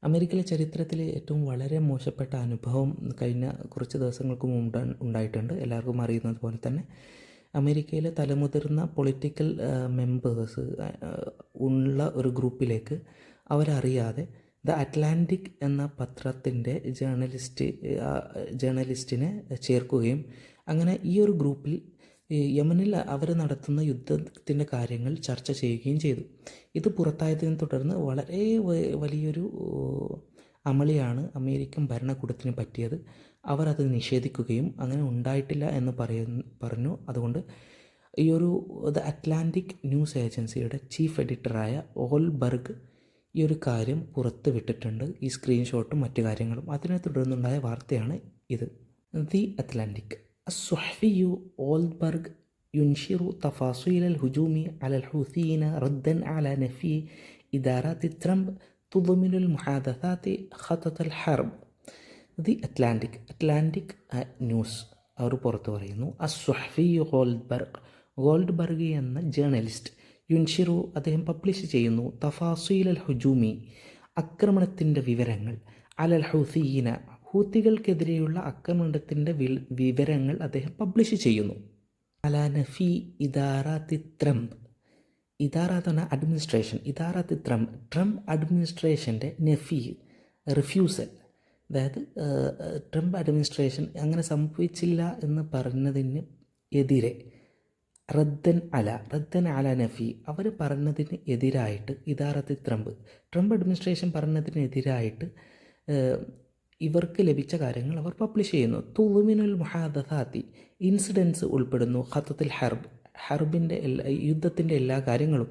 അമേരിക്കയിലെ ചരിത്രത്തിൽ ഏറ്റവും വളരെ മോശപ്പെട്ട അനുഭവം കഴിഞ്ഞ കുറച്ച് ദിവസങ്ങൾക്ക് മുമ്പ് ഉണ്ടായിട്ടുണ്ട്. എല്ലാവർക്കും അറിയുന്നത് പോലെ തന്നെ അമേരിക്കയിലെ തലമുതിർന്ന പൊളിറ്റിക്കൽ മെമ്പേഴ്സ് ഉള്ള ഒരു ഗ്രൂപ്പിലേക്ക് അവരറിയാതെ ദ അറ്റ്ലാന്റിക് എന്ന പത്രത്തിൻ്റെ ജേർണലിസ്റ്റിനെ ചേർക്കുകയും അങ്ങനെ ഈ ഒരു ഗ്രൂപ്പിൽ യമനിൽ അവർ നടത്തുന്ന യുദ്ധത്തിൻ്റെ കാര്യങ്ങൾ ചർച്ച ചെയ്യുകയും ചെയ്തു. ഇത് പുറത്തായതിനെ തുടർന്ന് വളരെ വലിയൊരു അമളിയാണ് അമേരിക്കൻ ഭരണകൂടത്തിന് പറ്റിയത്. അവർ അത് നിഷേധിക്കുകയും അങ്ങനെ ഉണ്ടായിട്ടില്ല എന്ന് പറഞ്ഞു. അതുകൊണ്ട് ഈ ഒരു ദ അറ്റ്ലാന്റിക് ന്യൂസ് ഏജൻസിയുടെ ചീഫ് എഡിറ്ററായ ഓൾബർഗ് ഈ ഒരു കാര്യം പുറത്ത് വിട്ടിട്ടുണ്ട്, ഈ സ്ക്രീൻഷോട്ടും മറ്റു കാര്യങ്ങളും. അതിനെ തുടർന്നുണ്ടായ വാർത്തയാണ് ഇത്. The Atlantic. الصحفي أولدبرغ ينشر تفاصيل الهجوم على الحوثيين ردا على نفي إدارات ترامب تضمن المحادثات خطط الحرب. The Atlantic news അവർ പുറത്തു പറയുന്നു. അസ്സുഹഫി ഗോൾഡ്ബർഗ് എന്ന ജേർണലിസ്റ്റ് യുൻഷിറു അദ്ദേഹം പബ്ലിഷ് ചെയ്യുന്നു തഫാസീൽ അൽ ഹുജൂമി ആക്രമണത്തിൻ്റെ വിവരങ്ങൾ അലൽ ഹൂസിയീന ഹൂത്തികൾക്കെതിരെയുള്ള ആക്രമണത്തിൻ്റെ വിവരങ്ങൾ അദ്ദേഹം പബ്ലിഷ് ചെയ്യുന്നു. അലാ നഫി ഇദാറാത്തി ട്രംപ്. ഇദാറാത്ത് എന്ന അഡ്മിനിസ്ട്രേഷൻ. ഇദാറാത്തി ട്രംപ് അഡ്മിനിസ്ട്രേഷൻ്റെ നഫി റിഫ്യൂസൽ, അതായത് ട്രംപ് അഡ്മിനിസ്ട്രേഷൻ അങ്ങനെ സംഭവിച്ചില്ല എന്ന് പറഞ്ഞതിന് എതിരെ റദ്ദൻ അല നഫി അവർ പറഞ്ഞതിന് എതിരായിട്ട് ഇദാറത്തി ട്രംപ് അഡ്മിനിസ്ട്രേഷൻ പറഞ്ഞതിനെതിരായിട്ട് ഇവർക്ക് ലഭിച്ച കാര്യങ്ങൾ അവർ പബ്ലിഷ് ചെയ്യുന്നു. തുളുമിനുൽ മുഹാദസാത്തി ഇൻസിഡൻസ് ഉൾപ്പെടുന്നു. ഖത്തത്തിൽ ഹർബിൻ്റെ യുദ്ധത്തിൻ്റെ എല്ലാ കാര്യങ്ങളും.